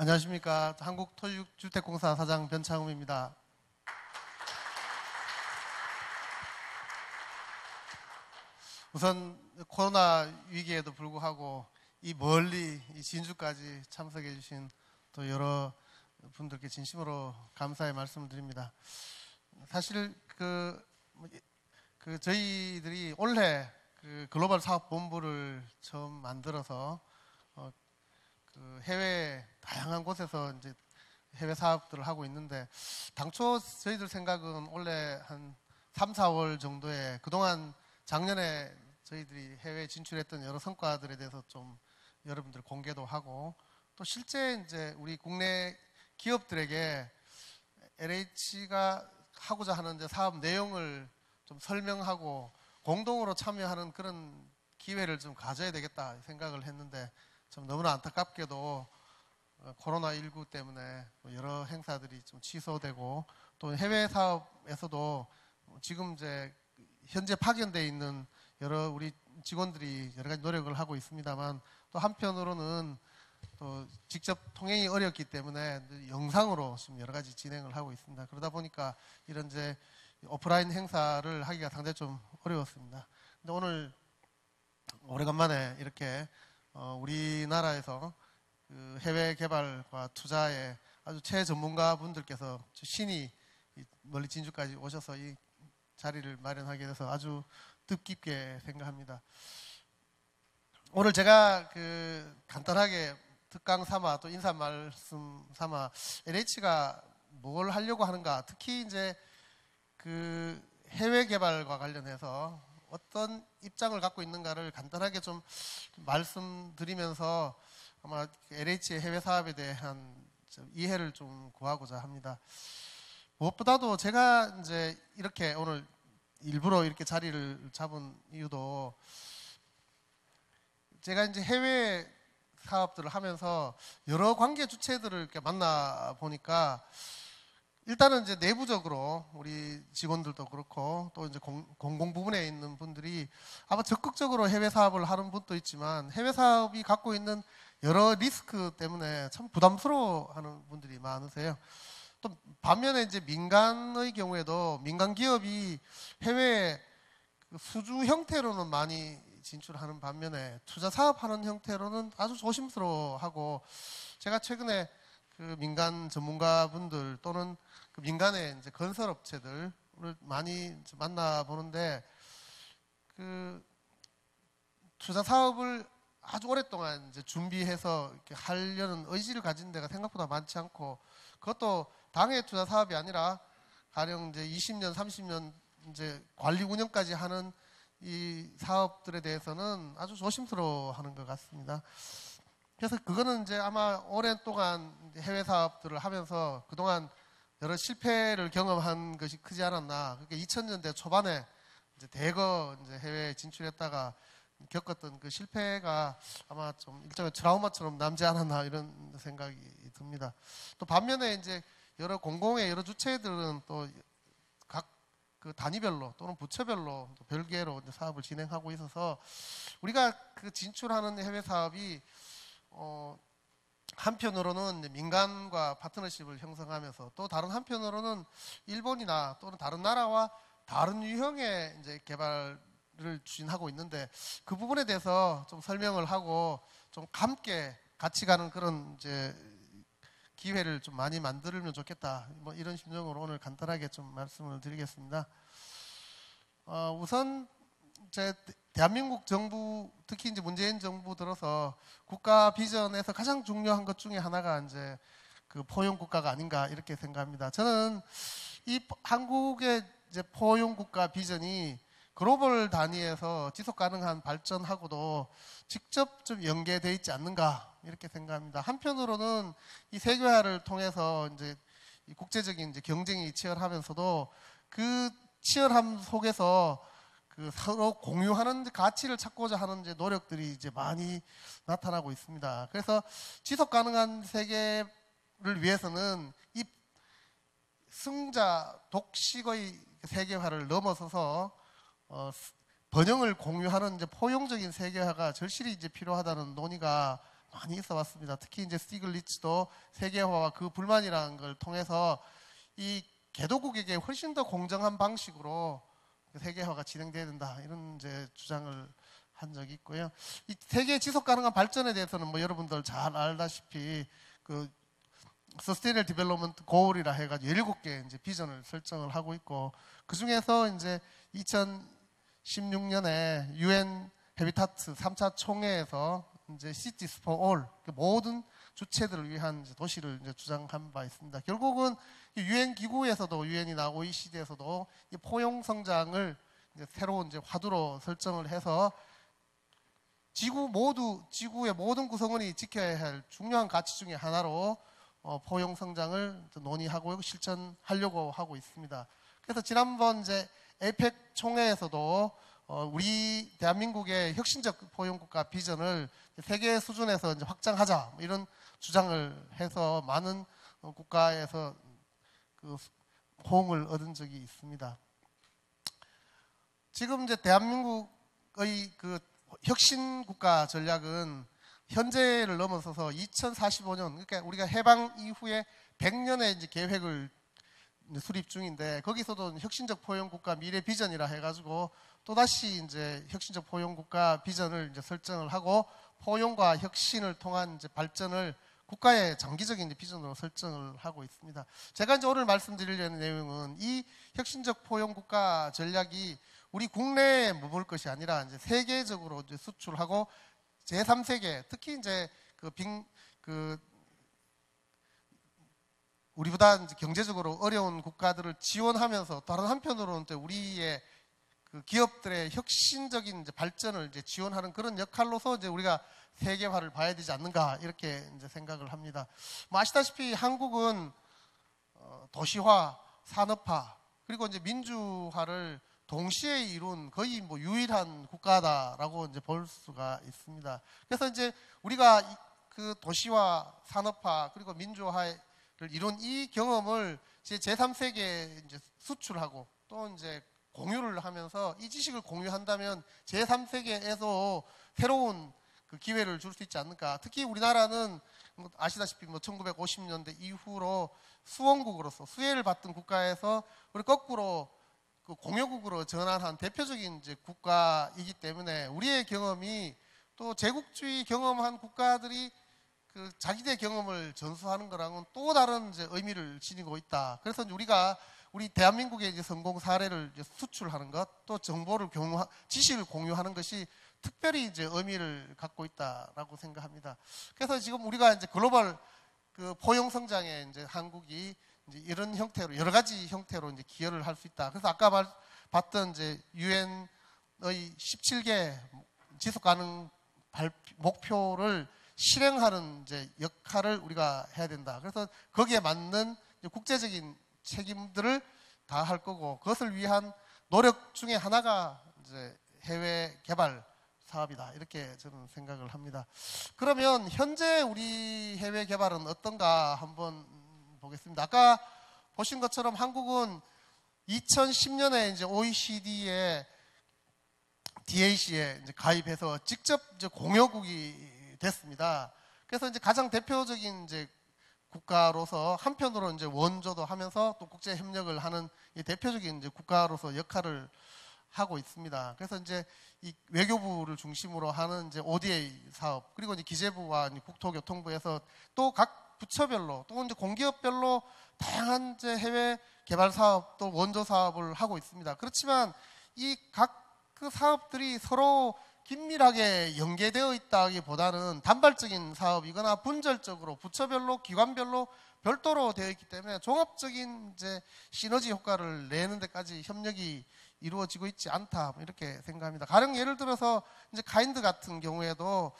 안녕하십니까. 한국토지주택공사 사장 변창흠입니다. 우선 코로나 위기에도 불구하고 이 멀리 이 진주까지 참석해 주신 또 여러 분들께 진심으로 감사의 말씀을 드립니다. 사실 저희들이 올해 그 글로벌 사업본부를 처음 만들어서 해외 다양한 곳에서 이제 해외 사업들을 하고 있는데, 당초 저희들 생각은 원래 한 3, 4월 정도에 그동안 작년에 저희들이 해외 진출했던 여러 성과들에 대해서 좀 여러분들 공개도 하고, 또 실제 이제 우리 국내 기업들에게 LH가 하고자 하는 이제 사업 내용을 좀 설명하고 공동으로 참여하는 그런 기회를 좀 가져야 되겠다 생각을 했는데, 좀 너무나 안타깝게도 코로나19 때문에 여러 행사들이 좀 취소되고, 또 해외 사업에서도 지금 이제 현재 파견되어 있는 여러 우리 직원들이 여러 가지 노력을 하고 있습니다만, 또 한편으로는 또 직접 통행이 어렵기 때문에 영상으로 지금 여러 가지 진행을 하고 있습니다. 그러다 보니까 이런 이제 오프라인 행사를 하기가 상당히 좀 어려웠습니다. 근데 오늘 오래간만에 이렇게 우리나라에서 그 해외 개발과 투자에 아주 최전문가 분들께서 신이 멀리 진주까지 오셔서 이 자리를 마련하게 돼서 아주 뜻깊게 생각합니다. 오늘 제가 간단하게 특강 삼아 또 인사 말씀 삼아 LH가 뭘 하려고 하는가, 특히 이제 그 해외 개발과 관련해서 어떤 입장을 갖고 있는가를 간단하게 좀 말씀드리면서 아마 LH의 해외 사업에 대한 이해를 좀 구하고자 합니다. 무엇보다도 제가 이제 이렇게 오늘 일부러 이렇게 자리를 잡은 이유도, 제가 이제 해외 사업들을 하면서 여러 관계 주체들을 이렇게 만나 보니까, 일단은 이제 내부적으로 우리 직원들도 그렇고 또 이제 공공 부분에 있는 분들이 아마 적극적으로 해외 사업을 하는 분도 있지만, 해외 사업이 갖고 있는 여러 리스크 때문에 참 부담스러워하는 분들이 많으세요. 또 반면에 이제 민간의 경우에도 민간 기업이 해외 수주 형태로는 많이 진출하는 반면에 투자 사업하는 형태로는 아주 조심스러워하고, 제가 최근에 그 민간 전문가분들 또는 그 민간의 이제 건설업체들을 많이 만나 보는데, 그 투자 사업을 아주 오랫동안 이제 준비해서 이렇게 하려는 의지를 가진 데가 생각보다 많지 않고, 그것도 당해 투자 사업이 아니라 가령 이제 20년, 30년 이제 관리 운영까지 하는 이 사업들에 대해서는 아주 조심스러워하는 것 같습니다. 그래서 그거는 이제 아마 오랜 동안 해외 사업들을 하면서 그동안 여러 실패를 경험한 것이 크지 않았나. 그러니까 2000년대 초반에 이제 대거 이제 해외에 진출했다가 겪었던 그 실패가 아마 좀 일종의 트라우마처럼 남지 않았나, 이런 생각이 듭니다. 또 반면에 이제 여러 공공의 여러 주체들은 또 각 그 단위별로 또는 부처별로 또 별개로 이제 사업을 진행하고 있어서, 우리가 그 진출하는 해외 사업이 한편으로는 민간과 파트너십을 형성하면서, 또 다른 한편으로는 일본이나 또는 다른 나라와 다른 유형의 이제 개발을 추진하고 있는데, 그 부분에 대해서 좀 설명을 하고 좀 함께 같이 가는 그런 이제 기회를 좀 많이 만들면 좋겠다, 뭐 이런 심정으로 오늘 간단하게 좀 말씀을 드리겠습니다. 우선 제 대한민국 정부, 특히 이제 문재인 정부 들어서 국가 비전에서 가장 중요한 것 중에 하나가 이제 그 포용 국가가 아닌가, 이렇게 생각합니다. 저는 이 한국의 이제 포용 국가 비전이 글로벌 단위에서 지속 가능한 발전하고도 직접 좀 연계되어 있지 않는가, 이렇게 생각합니다. 한편으로는 이 세계화를 통해서 이제 이 국제적인 이제 경쟁이 치열하면서도 그 치열함 속에서 그 서로 공유하는 가치를 찾고자 하는 이제 노력들이 이제 많이 나타나고 있습니다. 그래서 지속 가능한 세계를 위해서는 이 승자 독식의 세계화를 넘어서서 번영을 공유하는 이제 포용적인 세계화가 절실히 이제 필요하다는 논의가 많이 있어 왔습니다. 특히 이제 스티글리츠도 세계화와 그 불만이라는 걸 통해서 이 개도국에게 훨씬 더 공정한 방식으로 세계화가 진행돼야 된다, 이런 이제 주장을 한 적이 있고요. 이 세계 지속 가능한 발전에 대해서는 뭐 여러분들 잘 알다시피 그 서스테이너블 디벨롭먼트 고울이라 해가지고 17개 이제 비전을 설정을 하고 있고, 그 중에서 이제 2016년에 UN 헤비타트 3차 총회에서 이제 Cities for All, 모든 주체들을 위한 이제 도시를 이제 주장한 바 있습니다. 결국은 UN 기구에서도, UN이나 OECD에서도 이 포용 성장을 이제 새로운 이제 화두로 설정을 해서 지구의 모든 구성원이 지켜야 할 중요한 가치 중에 하나로 포용 성장을 논의하고 실천하려고 하고 있습니다. 그래서 지난번 이제 에이펙 총회에서도 우리 대한민국의 혁신적 포용국가 비전을 세계 수준에서 이제 확장하자, 이런 주장을 해서 많은 국가에서 그 호응을 얻은 적이 있습니다. 지금 이제 대한민국의 그 혁신국가 전략은 현재를 넘어서서 2045년, 그러니까 우리가 해방 이후에 100년의 이제 계획을 수립 중인데, 거기서도 혁신적 포용국가 미래 비전이라 해가지고 또다시 이제 혁신적 포용국가 비전을 이제 설정을 하고, 포용과 혁신을 통한 이제 발전을 국가의 장기적인 이제 비전으로 설정을 하고 있습니다. 제가 이제 오늘 말씀드리려는 내용은 이 혁신적 포용국가 전략이 우리 국내에 머물 것이 아니라 이제 세계적으로 이제 수출하고 제3세계, 특히 이제 우리보다 이제 경제적으로 어려운 국가들을 지원하면서, 다른 한편으로는 또 우리의 그 기업들의 혁신적인 이제 발전을 이제 지원하는 그런 역할로서 이제 우리가 세계화를 봐야 되지 않는가, 이렇게 이제 생각을 합니다. 뭐 아시다시피 한국은 도시화, 산업화, 그리고 이제 민주화를 동시에 이룬 거의 뭐 유일한 국가다라고 이제 볼 수가 있습니다. 그래서 이제 우리가 그 도시화, 산업화, 그리고 민주화를 이룬 이 경험을 제3세계에 이제 수출하고 또 이제 공유를 하면서 이 지식을 공유한다면 제3세계에서 새로운 그 기회를 줄 수 있지 않을까. 특히 우리나라는 아시다시피 뭐 1950년대 이후로 수원국으로서 수혜를 받던 국가에서 우리 거꾸로 그 공여국으로 전환한 대표적인 이제 국가이기 때문에, 우리의 경험이 또 제국주의 경험한 국가들이 그 자기들의 경험을 전수하는 거랑은 또 다른 이제 의미를 지니고 있다. 그래서 이제 우리 대한민국의 이제 성공 사례를 이제 수출하는 것, 또 정보를 지식을 공유하는 것이 특별히 이제 의미를 갖고 있다라고 생각합니다. 그래서 지금 우리가 이제 글로벌 그 포용 성장에 이제 한국이 이제 이런 형태로, 여러 가지 형태로 이제 기여를 할 수 있다. 그래서 아까 봤던 이제 유엔의 17개 지속 가능 목표를 실행하는 이제 역할을 우리가 해야 된다. 그래서 거기에 맞는 국제적인 책임들을 다 할 거고, 그것을 위한 노력 중에 하나가 이제 해외 개발 사업이다, 이렇게 저는 생각을 합니다. 그러면 현재 우리 해외 개발은 어떤가 한번 보겠습니다. 아까 보신 것처럼 한국은 2010년에 이제 OECD의 DAC에 이제 가입해서 직접 이제 공여국이 됐습니다. 그래서 이제 가장 대표적인 이제 국가로서 한편으로 이제 원조도 하면서 또 국제 협력을 하는 이 대표적인 이제 국가로서 역할을 하고 있습니다. 그래서 이제 이 외교부를 중심으로 하는 이제 ODA 사업, 그리고 이제 기재부와 이제 국토교통부에서 또 각 부처별로 또 이제 공기업별로 다양한 이제 해외 개발 사업 또 원조 사업을 하고 있습니다. 그렇지만 이 각 그 사업들이 서로 긴밀하게 연계되어 있다기보다는 단발적인 사업이거나 분절적으로 부처별로 기관별로 별도로 되어 있기 때문에 종합적인 이제 시너지 효과를 내는 데까지 협력이 이루어지고 있지 않다, 이렇게 생각합니다. 가령 예를 들어서 이제 카인드 같은 경우에도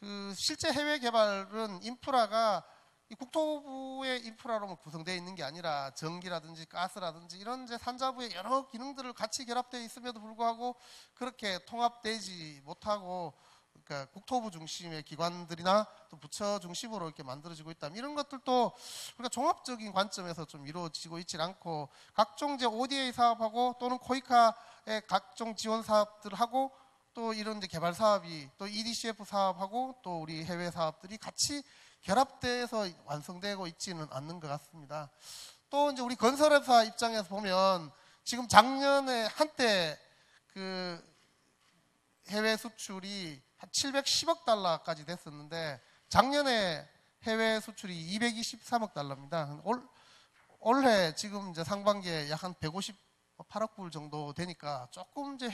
그 실제 해외 개발은 인프라가 이 국토부의 인프라로 구성되어 있는 게 아니라 전기라든지 가스라든지 이런 이제 산자부의 여러 기능들을 같이 결합되어 있음에도 불구하고 그렇게 통합되지 못하고, 그러니까 국토부 중심의 기관들이나 또 부처 중심으로 이렇게 만들어지고 있다. 이런 것들도 우리가 종합적인 관점에서 좀 이루어지고 있지 않고, 각종 이제 ODA 사업하고 또는 코이카의 각종 지원 사업들하고 또 이런 이제 개발 사업이 또 EDCF 사업하고 또 우리 해외 사업들이 같이 결합돼서 완성되고 있지는 않는 것 같습니다. 또 이제 우리 건설회사 입장에서 보면 지금 작년에 한때 그 해외 수출이 한 710억 달러까지 됐었는데 작년에 해외 수출이 223억 달러입니다. 올해 지금 이제 상반기에 약 한 158억 불 정도 되니까 조금 이제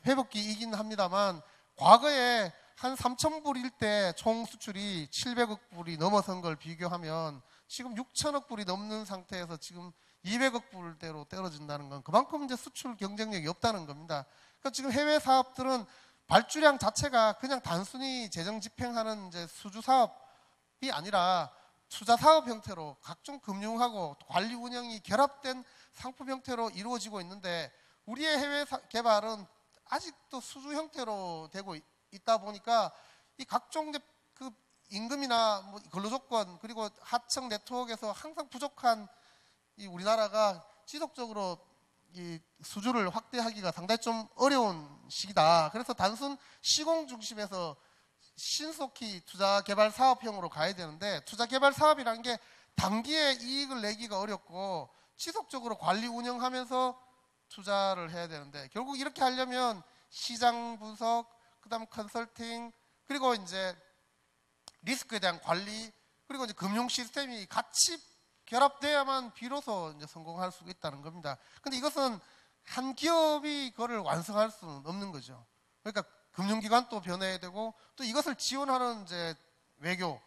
회복기이긴 합니다만 과거에 한 3천 불일 때 총 수출이 700억 불이 넘어선 걸 비교하면 지금 6천억 불이 넘는 상태에서 지금 200억 불대로 떨어진다는 건 그만큼 이제 수출 경쟁력이 없다는 겁니다. 그러니까 지금 해외 사업들은 발주량 자체가 그냥 단순히 재정 집행하는 이제 수주 사업이 아니라 투자 사업 형태로 각종 금융하고 관리 운영이 결합된 상품 형태로 이루어지고 있는데 우리의 해외 개발은 아직도 수주 형태로 되고 있다 보니까 이 각종 그 임금이나 뭐 근로조건 그리고 하청 네트워크에서 항상 부족한 이 우리나라가 지속적으로 이 수주를 확대하기가 상당히 좀 어려운 시기다. 그래서 단순 시공 중심에서 신속히 투자 개발 사업형으로 가야 되는데 투자 개발 사업이라는 게 단기에 이익을 내기가 어렵고 지속적으로 관리 운영하면서 투자를 해야 되는데 결국 이렇게 하려면 시장 분석, 그다음 컨설팅, 그리고 이제 리스크에 대한 관리, 그리고 이제 금융 시스템이 같이 결합돼야만 비로소 이제 성공할 수 있다는 겁니다. 근데 이것은 한 기업이 그거를 완성할 수는 없는 거죠. 그러니까 금융기관도 변해야 되고 또 이것을 지원하는 이제 외교,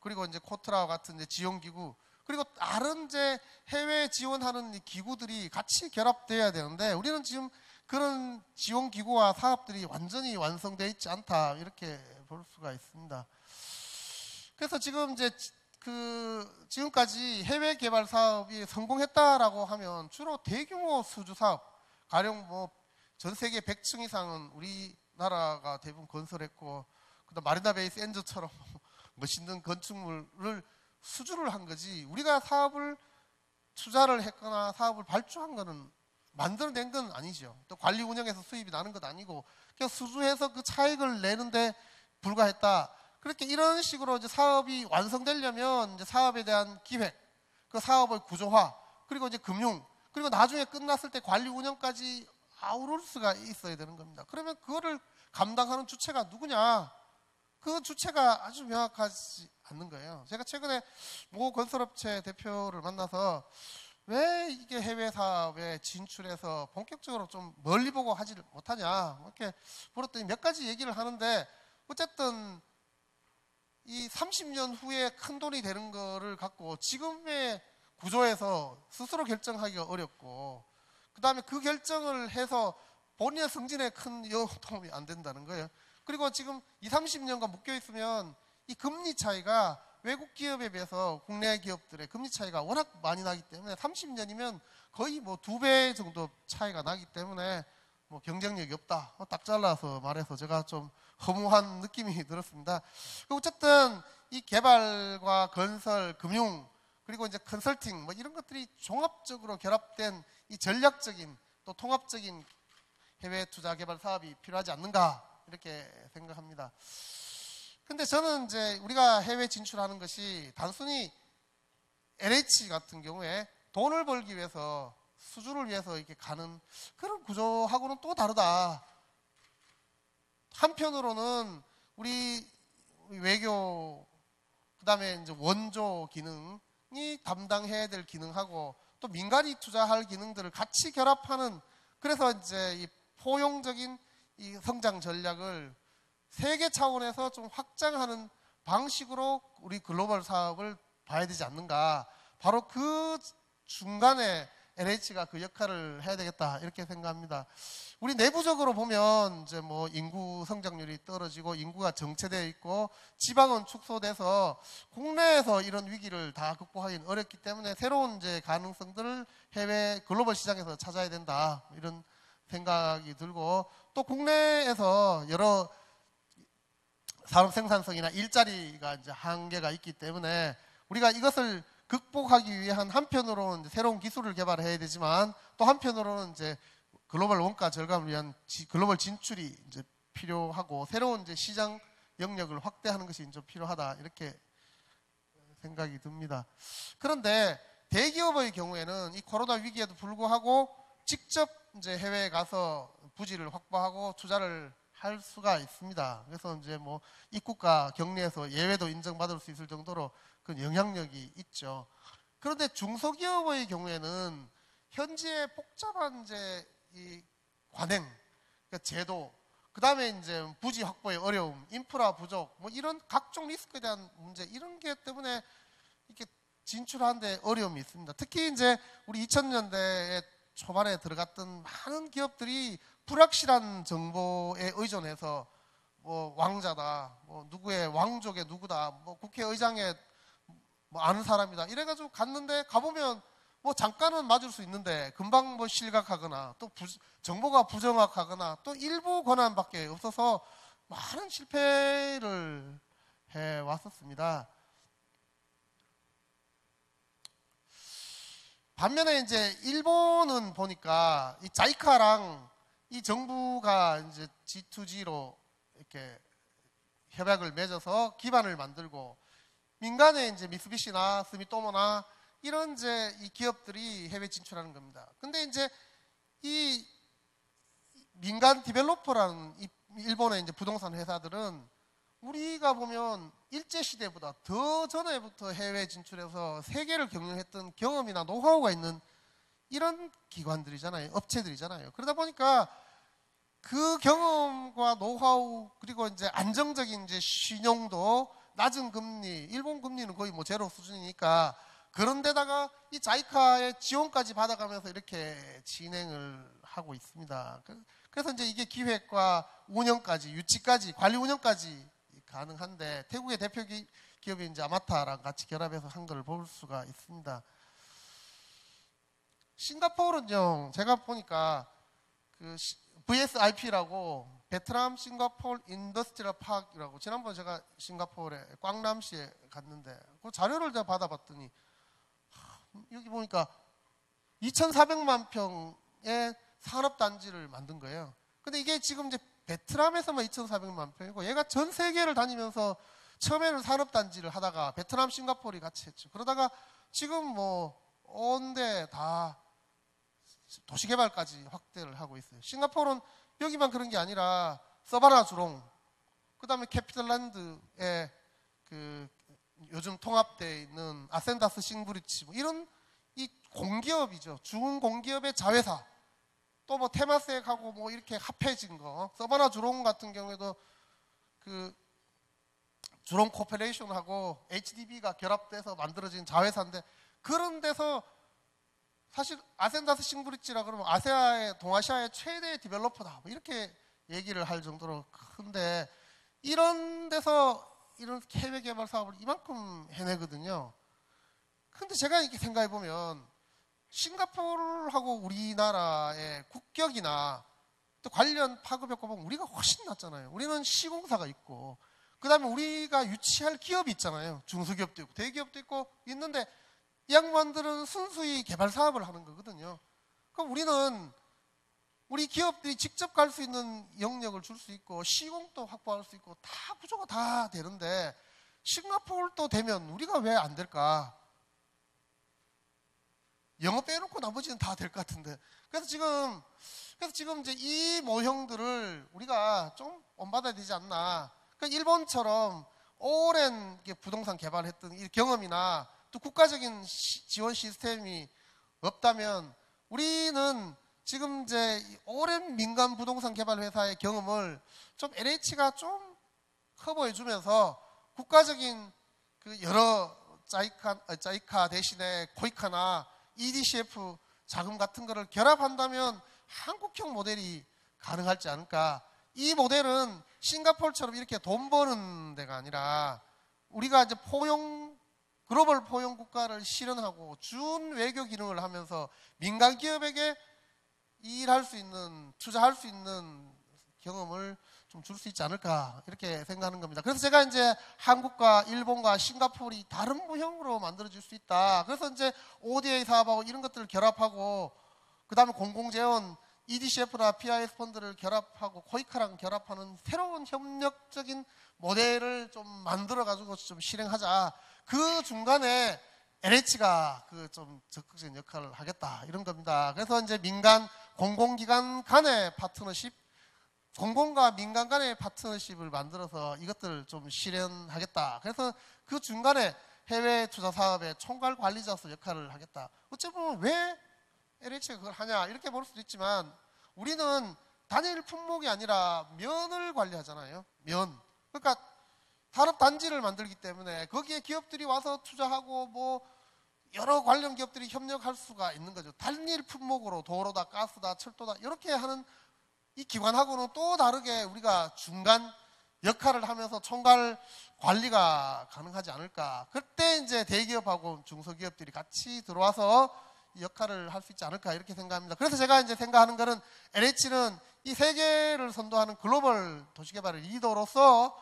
그리고 이제 코트라와 같은 이제 지원기구, 그리고 다른 이제 해외 지원하는 기구들이 같이 결합돼야 되는데 우리는 지금 그런 지원기구와 사업들이 완전히 완성되어 있지 않다 이렇게 볼 수가 있습니다. 그래서 지금 이제 지금까지 해외 개발 사업이 성공했다라고 하면 주로 대규모 수주 사업, 가령 뭐 전 세계 100층 이상은 우리나라가 대부분 건설했고, 그다음 마리나 베이 샌즈처럼 멋있는 건축물을 수주를 한 거지. 우리가 사업을 투자를 했거나 사업을 발주한 거는 만들어낸 건 아니죠. 또 관리 운영에서 수입이 나는 것 아니고 그냥 수주해서 그 차익을 내는데 불과했다. 그렇게 이런 식으로 이제 사업이 완성되려면 이제 사업에 대한 기획, 그 사업의 구조화, 그리고 이제 금융, 그리고 나중에 끝났을 때 관리 운영까지 아우를 수가 있어야 되는 겁니다. 그러면 그거를 감당하는 주체가 누구냐? 그 주체가 아주 명확하지 않는 거예요. 제가 최근에 모 건설업체 대표를 만나서 왜 이게 해외 사업에 진출해서 본격적으로 좀 멀리 보고 하지를 못하냐 이렇게 물었더니 몇 가지 얘기를 하는데 어쨌든 이 30년 후에 큰 돈이 되는 거를 갖고 지금의 구조에서 스스로 결정하기가 어렵고 그 다음에 그 결정을 해서 본인의 승진에 큰 도움이 안 된다는 거예요. 그리고 지금 20, 30년간 묶여 있으면 이 금리 차이가 외국 기업에 비해서 국내 기업들의 금리 차이가 워낙 많이 나기 때문에 30년이면 거의 뭐 2배 정도 차이가 나기 때문에 뭐 경쟁력이 없다. 딱 잘라서 말해서 제가 좀 허무한 느낌이 들었습니다. 어쨌든 이 개발과 건설, 금융, 그리고 이제 컨설팅 뭐 이런 것들이 종합적으로 결합된 이 전략적인 또 통합적인 해외 투자 개발 사업이 필요하지 않는가 이렇게 생각합니다. 근데 저는 이제 우리가 해외 진출하는 것이 단순히 LH 같은 경우에 돈을 벌기 위해서 수주를 위해서 이렇게 가는 그런 구조하고는 또 다르다. 한편으로는 우리 외교, 그 다음에 이제 원조 기능이 담당해야 될 기능하고 또 민간이 투자할 기능들을 같이 결합하는, 그래서 이제 이 포용적인 이 성장 전략을 세계 차원에서 좀 확장하는 방식으로 우리 글로벌 사업을 봐야 되지 않는가. 바로 그 중간에 LH가 그 역할을 해야 되겠다 이렇게 생각합니다. 우리 내부적으로 보면 이제 뭐 인구 성장률이 떨어지고 인구가 정체되어 있고 지방은 축소돼서 국내에서 이런 위기를 다 극복하기는 어렵기 때문에 새로운 이제 가능성들을 해외 글로벌 시장에서 찾아야 된다 이런 생각이 들고, 또 국내에서 여러 산업 생산성이나 일자리가 이제 한계가 있기 때문에 우리가 이것을 극복하기 위한 한편으로는 이제 새로운 기술을 개발해야 되지만 또 한편으로는 이제 글로벌 원가 절감을 위한 글로벌 진출이 이제 필요하고 새로운 이제 시장 영역을 확대하는 것이 좀 필요하다 이렇게 생각이 듭니다. 그런데 대기업의 경우에는 이 코로나 위기에도 불구하고 직접 이제 해외에 가서 부지를 확보하고 투자를 할 수가 있습니다. 그래서 이제 뭐 입국과 격리에서 예외도 인정받을 수 있을 정도로 그 영향력이 있죠. 그런데 중소기업의 경우에는 현지의 복잡한 이제 이 관행, 그러니까 제도, 그 다음에 이제 부지 확보의 어려움, 인프라 부족, 뭐 이런 각종 리스크에 대한 문제, 이런 게 때문에 이렇게 진출하는데 어려움이 있습니다. 특히 이제 우리 2000년대에 초반에 들어갔던 많은 기업들이 불확실한 정보에 의존해서 뭐 왕자다, 뭐 누구의 왕족의 누구다, 뭐 국회의장의 뭐 아는 사람이다 이래가지고 갔는데 가보면 뭐 잠깐은 맞을 수 있는데 금방 뭐 실각하거나 또 정보가 부정확하거나 또 일부 권한밖에 없어서 많은 실패를 해왔었습니다. 반면에 이제 일본은 보니까 이 자이카랑 이 정부가 이제 G2G로 이렇게 협약을 맺어서 기반을 만들고 민간의 이제 미쓰비시나 스미토모나 이런 이제 이 기업들이 해외 진출하는 겁니다. 근데 이제 이 민간 디벨로퍼라는 이 일본의 이제 부동산 회사들은 우리가 보면 일제시대보다 더 전에부터 해외 진출해서 세계를 경영했던 경험이나 노하우가 있는 이런 기관들이잖아요. 업체들이잖아요. 그러다 보니까 그 경험과 노하우 그리고 이제 안정적인 이제 신용도 낮은 금리, 일본 금리는 거의 뭐 제로 수준이니까 그런 데다가 이 자이카의 지원까지 받아가면서 이렇게 진행을 하고 있습니다. 그래서 이제 이게 기획과 운영까지, 유치까지, 관리 운영까지 가능한데 태국의 대표 기업이 이제 아마타랑 같이 결합해서 한 걸 볼 수가 있습니다. 싱가포르는요, 제가 보니까 그 VSIP라고 베트남 싱가포르 인더스트리얼 파크라고 지난번에 제가 싱가포르에 꽝남시에 갔는데 그 자료를 제가 받아봤더니 여기 보니까 2,400만 평의 산업단지를 만든 거예요. 근데 이게 지금 이제 베트남에서만 2,400만 평이고 얘가 전 세계를 다니면서 처음에는 산업단지를 하다가 베트남, 싱가포르이 같이 했죠. 그러다가 지금 뭐 온데 다 도시개발까지 확대를 하고 있어요. 싱가포르는 여기만 그런 게 아니라 서바나 주롱, 그 다음에 캐피털랜드에 그 요즘 통합되어 있는 아센다스 싱브리지 뭐 이런 이 공기업이죠. 중공기업의 자회사 또 뭐 테마섹하고 뭐 이렇게 합해진 거 서바나 주롱 같은 경우에도 그 주롱 코퍼레이션하고 HDB가 결합돼서 만들어진 자회사인데 그런 데서 사실 아센다스 싱브리지라 그러면 아세아의 동아시아의 최대 디벨로퍼다 뭐 이렇게 얘기를 할 정도로 큰데 이런 데서 이런 해외 개발 사업을 이만큼 해내거든요. 근데 제가 이렇게 생각해 보면 싱가포르하고 우리나라의 국격이나 또 관련 파급 효과 보면 우리가 훨씬 낫잖아요. 우리는 시공사가 있고 그 다음에 우리가 유치할 기업이 있잖아요. 중소기업도 있고 대기업도 있고 있는데 이 양반들은 순수히 개발 사업을 하는 거거든요. 그럼 우리는 우리 기업들이 직접 갈 수 있는 영역을 줄 수 있고 시공도 확보할 수 있고 다 구조가 다 되는데 싱가포르도 되면 우리가 왜 안 될까? 영어 빼놓고 나머지는 다 될 것 같은데. 그래서 지금 이제 이 모형들을 우리가 좀 본받아야 되지 않나. 그러니까 일본처럼 오랜 부동산 개발했던 이 경험이나 또 국가적인 지원 시스템이 없다면 우리는 지금 이제 오랜 민간 부동산 개발 회사의 경험을 좀 LH가 좀 커버해 주면서 국가적인 그 여러 자이카 대신에 코이카나 EDCF 자금 같은 거를 결합한다면 한국형 모델이 가능하지 않을까. 이 모델은 싱가포르처럼 이렇게 돈 버는 데가 아니라 우리가 이제 글로벌 포용 국가를 실현하고 준 외교 기능을 하면서 민간 기업에게 일할 수 있는, 투자할 수 있는 경험을 좀 줄 수 있지 않을까 이렇게 생각하는 겁니다. 그래서 제가 이제 한국과 일본과 싱가포르이 다른 모형으로 만들어질 수 있다. 그래서 이제 ODA 사업하고 이런 것들을 결합하고 그 다음에 공공재원 EDCF나 PIS 펀드를 결합하고 코이카랑 결합하는 새로운 협력적인 모델을 좀 만들어 가지고 좀 실행하자. 그 중간에 LH가 그 좀 적극적인 역할을 하겠다 이런 겁니다. 그래서 이제 민간 공공기관 간의 파트너십, 공공과 민간 간의 파트너십을 만들어서 이것들을 좀 실현하겠다. 그래서 그 중간에 해외 투자 사업의 총괄 관리자로서 역할을 하겠다. 어찌 보면 왜 LH가 그걸 하냐 이렇게 볼 수도 있지만 우리는 단일 품목이 아니라 면을 관리하잖아요. 면. 그러니까 산업단지를 만들기 때문에 거기에 기업들이 와서 투자하고 뭐 여러 관련 기업들이 협력할 수가 있는 거죠. 단일 품목으로 도로다, 가스다, 철도다 이렇게 하는 이 기관하고는 또 다르게 우리가 중간 역할을 하면서 총괄 관리가 가능하지 않을까. 그때 이제 대기업하고 중소기업들이 같이 들어와서 역할을 할 수 있지 않을까 이렇게 생각합니다. 그래서 제가 이제 생각하는 거는 LH는 이 세계를 선도하는 글로벌 도시개발의 리더로서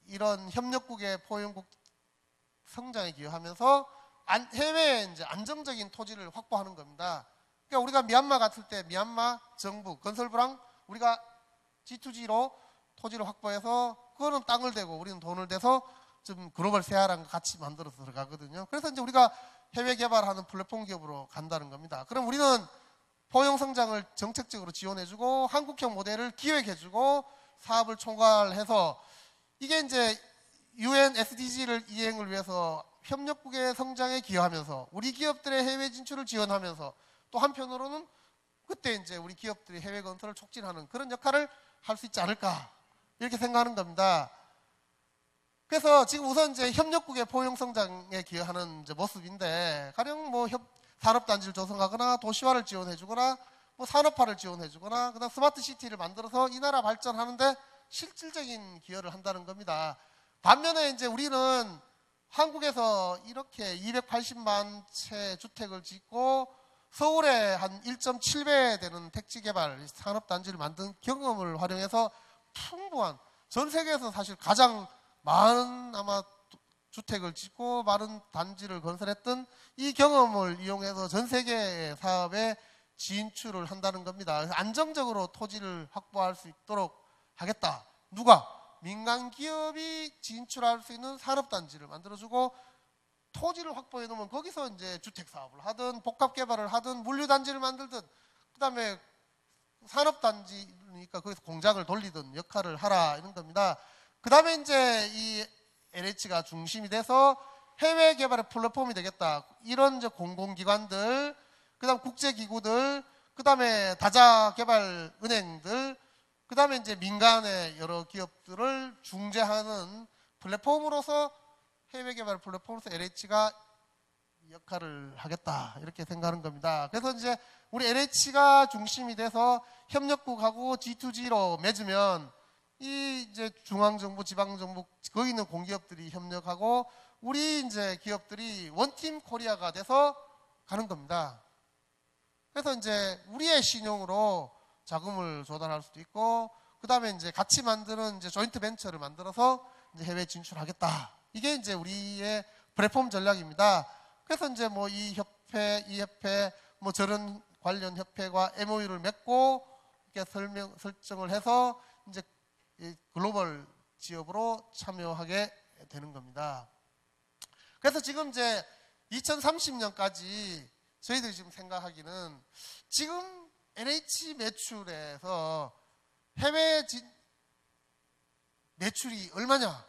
이런 협력국의 포용국 성장에 기여하면서 해외에 이제 안정적인 토지를 확보하는 겁니다. 그러니까 우리가 미얀마 갔을 때 미얀마 정부 건설부랑 우리가 G2G로 토지를 확보해서 그거는 땅을 대고 우리는 돈을 대서 좀 글로벌 세아랑 같이 만들어서 들어가거든요. 그래서 이제 우리가 해외 개발하는 플랫폼 기업으로 간다는 겁니다. 그럼 우리는 포용 성장을 정책적으로 지원해주고 한국형 모델을 기획해주고 사업을 총괄해서 이게 이제 UN SDG를 이행을 위해서 협력국의 성장에 기여하면서 우리 기업들의 해외 진출을 지원하면서 또 한편으로는 그때 이제 우리 기업들이 해외 건설을 촉진하는 그런 역할을 할 수 있지 않을까 이렇게 생각하는 겁니다. 그래서 지금 우선 이제 협력국의 포용 성장에 기여하는 이제 모습인데 가령 뭐 산업단지를 조성하거나 도시화를 지원해주거나 뭐 산업화를 지원해주거나 그다음 스마트 시티를 만들어서 이 나라 발전하는데 실질적인 기여를 한다는 겁니다. 반면에 이제 우리는 한국에서 이렇게 280만 채 주택을 짓고 서울에 한 1.7배 되는 택지 개발 산업단지를 만든 경험을 활용해서 풍부한 전 세계에서 사실 가장 많은 아마 주택을 짓고 많은 단지를 건설했던 이 경험을 이용해서 전 세계 사업에 진출을 한다는 겁니다. 그래서 안정적으로 토지를 확보할 수 있도록 하겠다. 누가? 민간 기업이 진출할 수 있는 산업단지를 만들어주고 토지를 확보해 놓으면 거기서 이제 주택 사업을 하든 복합 개발을 하든 물류단지를 만들든 그다음에 산업단지니까 거기서 공장을 돌리든 역할을 하라 이런 겁니다. 그다음에 이제 이 LH가 중심이 돼서 해외 개발의 플랫폼이 되겠다. 이런 이제 공공기관들, 그다음 국제기구들, 그다음에 다자개발 은행들, 그다음에 이제 민간의 여러 기업들을 중재하는 플랫폼으로서 해외 개발 플랫폼으로서 LH가 역할을 하겠다 이렇게 생각하는 겁니다. 그래서 이제 우리 LH가 중심이 돼서 협력국하고 G2G로 맺으면 이 이제 중앙정부, 지방정부 거기 있는 공기업들이 협력하고 우리 이제 기업들이 원팀 코리아가 돼서 가는 겁니다. 그래서 이제 우리의 신용으로 자금을 조달할 수도 있고 그다음에 이제 같이 만드는 이제 조인트 벤처를 만들어서 이제 해외 진출하겠다. 이게 이제 우리의 플랫폼 전략입니다. 그래서 이제 뭐 이 협회 뭐 저런 관련 협회와 MOU를 맺고 이렇게 설정을 해서 이제 글로벌 지역으로 참여하게 되는 겁니다. 그래서 지금 이제 2030년까지 저희들이 지금 생각하기는 지금 LH 매출에서 해외 매출이 얼마냐?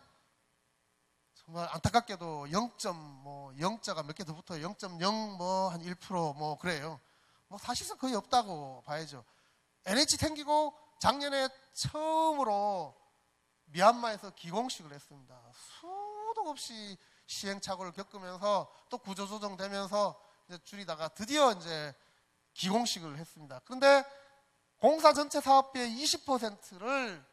정말 안타깝게도 0자가 몇 개 더 붙어요. 0.0 뭐 한 1% 뭐 그래요. 뭐 사실상 거의 없다고 봐야죠. LH 생기고 작년에 처음으로 미얀마에서 기공식을 했습니다. 수도 없이 시행착오를 겪으면서 또 구조조정되면서 이제 줄이다가 드디어 이제 기공식을 했습니다. 그런데 공사 전체 사업비의 20%를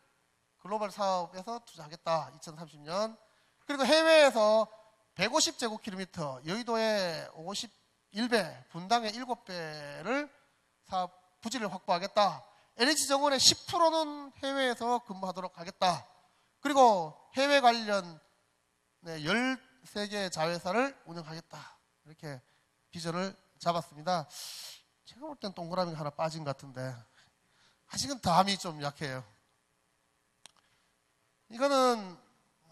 글로벌 사업에서 투자하겠다. 2030년. 그리고 해외에서 150제곱킬로미터, 여의도의 51배, 분당의 7배를 사업 부지를 확보하겠다. LH정원의 10%는 해외에서 근무하도록 하겠다. 그리고 해외 관련 13개의 자회사를 운영하겠다. 이렇게 비전을 잡았습니다. 제가 볼 땐 동그라미가 하나 빠진 것 같은데 아직은 담이 좀 약해요. 이거는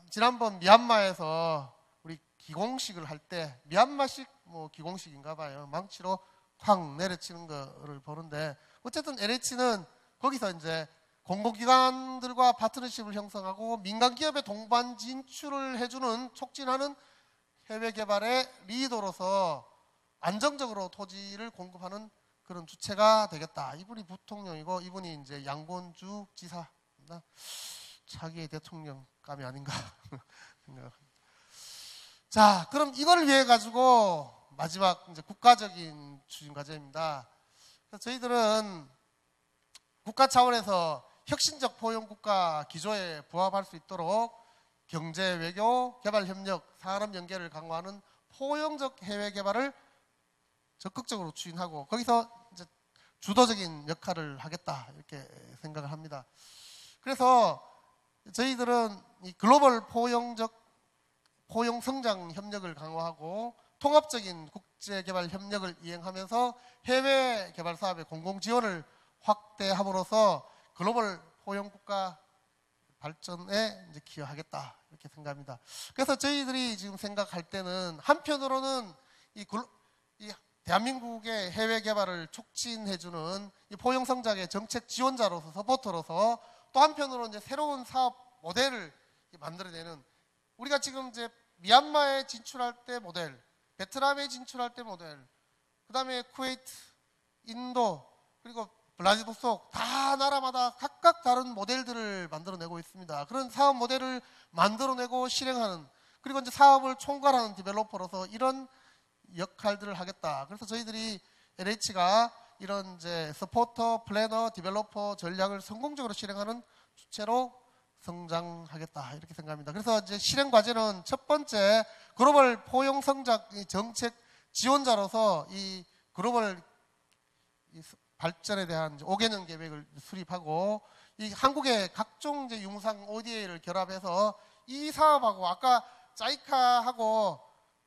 지난번 미얀마에서 우리 기공식을 할 때, 미얀마식 뭐 기공식인가 봐요. 망치로 쾅 내려치는 거를 보는데, 어쨌든 LH는 거기서 이제 공공기관들과 파트너십을 형성하고 민간 기업의 동반 진출을 해주는, 촉진하는 해외 개발의 리더로서 안정적으로 토지를 공급하는 그런 주체가 되겠다. 이분이 부통령이고, 이분이 이제 양곤주 지사입니다. 차기의 대통령감이 아닌가 생각합니다. 자, 그럼 이걸 위해 가지고 마지막 이제 국가적인 추진 과제입니다. 그래서 저희들은 국가 차원에서 혁신적 포용 국가 기조에 부합할 수 있도록 경제, 외교, 개발 협력, 산업 연계를 강화하는 포용적 해외 개발을 적극적으로 추진하고, 거기서 이제 주도적인 역할을 하겠다, 이렇게 생각을 합니다. 그래서 저희들은 이 글로벌 포용 성장 협력을 강화하고 통합적인 국제 개발 협력을 이행하면서 해외 개발 사업의 공공 지원을 확대함으로써 글로벌 포용 국가 발전에 이제 기여하겠다, 이렇게 생각합니다. 그래서 저희들이 지금 생각할 때는 한편으로는 이 대한민국의 해외 개발을 촉진해주는 이 포용 성장의 정책 지원자로서, 서포터로서, 또 한편으로 이제 새로운 사업 모델을 만들어내는, 우리가 지금 이제 미얀마에 진출할 때 모델, 베트남에 진출할 때 모델, 그 다음에 쿠웨이트, 인도, 그리고 블라디보스톡, 다 나라마다 각각 다른 모델들을 만들어내고 있습니다. 그런 사업 모델을 만들어내고 실행하는, 그리고 이제 사업을 총괄하는 디벨로퍼로서 이런 역할들을 하겠다. 그래서 저희들이 LH가 이런 이제 서포터, 플래너, 디벨로퍼 전략을 성공적으로 실행하는 주체로 성장하겠다, 이렇게 생각합니다. 그래서 이제 실행 과제는 첫 번째, 글로벌 포용 성장 정책 지원자로서 이 글로벌 발전에 대한 5개년 계획을 수립하고, 이 한국의 각종 이제 유무상 ODA를 결합해서 이 사업하고 아까 자이카하고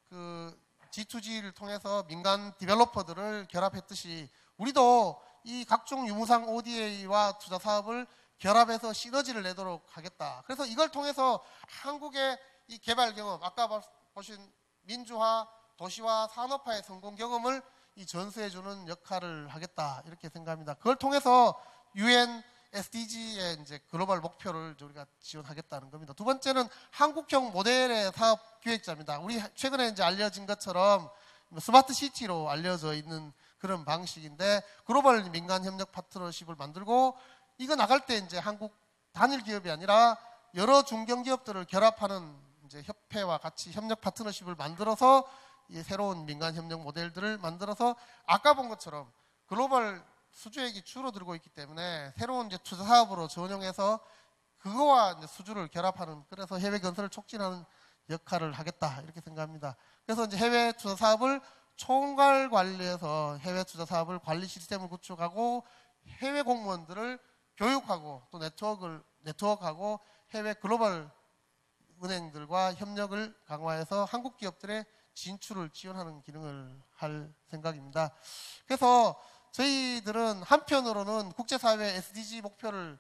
그 G2G를 통해서 민간 디벨로퍼들을 결합했듯이 우리도 이 각종 유무상 ODA와 투자 사업을 결합해서 시너지를 내도록 하겠다. 그래서 이걸 통해서 한국의 이 개발 경험, 아까 보신 민주화, 도시화, 산업화의 성공 경험을 이 전수해주는 역할을 하겠다, 이렇게 생각합니다. 그걸 통해서 UN SDG의 이제 글로벌 목표를 우리가 지원하겠다는 겁니다. 두 번째는 한국형 모델의 사업 기획자입니다. 우리 최근에 이제 알려진 것처럼 스마트 시티로 알려져 있는 그런 방식인데, 글로벌 민간 협력 파트너십을 만들고, 이거 나갈 때 이제 한국 단일 기업이 아니라 여러 중견기업들을 결합하는 이제 협회와 같이 협력 파트너십을 만들어서 이 새로운 민간 협력 모델들을 만들어서, 아까 본 것처럼 글로벌 수주액이 줄어들고 있기 때문에 새로운 이제 투자 사업으로 전용해서 그거와 이제 수주를 결합하는, 그래서 해외 건설을 촉진하는 역할을 하겠다, 이렇게 생각합니다. 그래서 이제 해외 투자 사업을 총괄 관리해서 해외 투자 사업을 관리 시스템을 구축하고, 해외 공무원들을 교육하고, 또 네트워크하고 해외 글로벌 은행들과 협력을 강화해서 한국 기업들의 진출을 지원하는 기능을 할 생각입니다. 그래서 저희들은 한편으로는 국제사회 SDG 목표를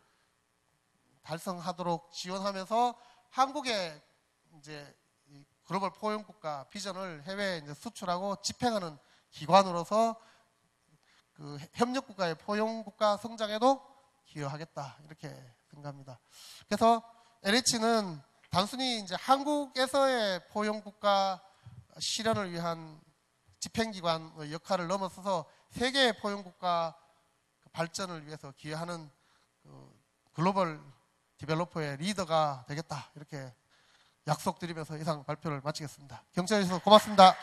달성하도록 지원하면서 한국의 이제 글로벌 포용국가 비전을 해외에 이제 수출하고 집행하는 기관으로서 그 협력국가의 포용국가 성장에도 기여하겠다, 이렇게 생각합니다. 그래서 LH는 단순히 이제 한국에서의 포용국가 실현을 위한 집행기관의 역할을 넘어서서 세계의 포용국가 발전을 위해서 기여하는 그 글로벌 디벨로퍼의 리더가 되겠다, 이렇게 약속드리면서 이상 발표를 마치겠습니다. 경청해 주셔서 고맙습니다.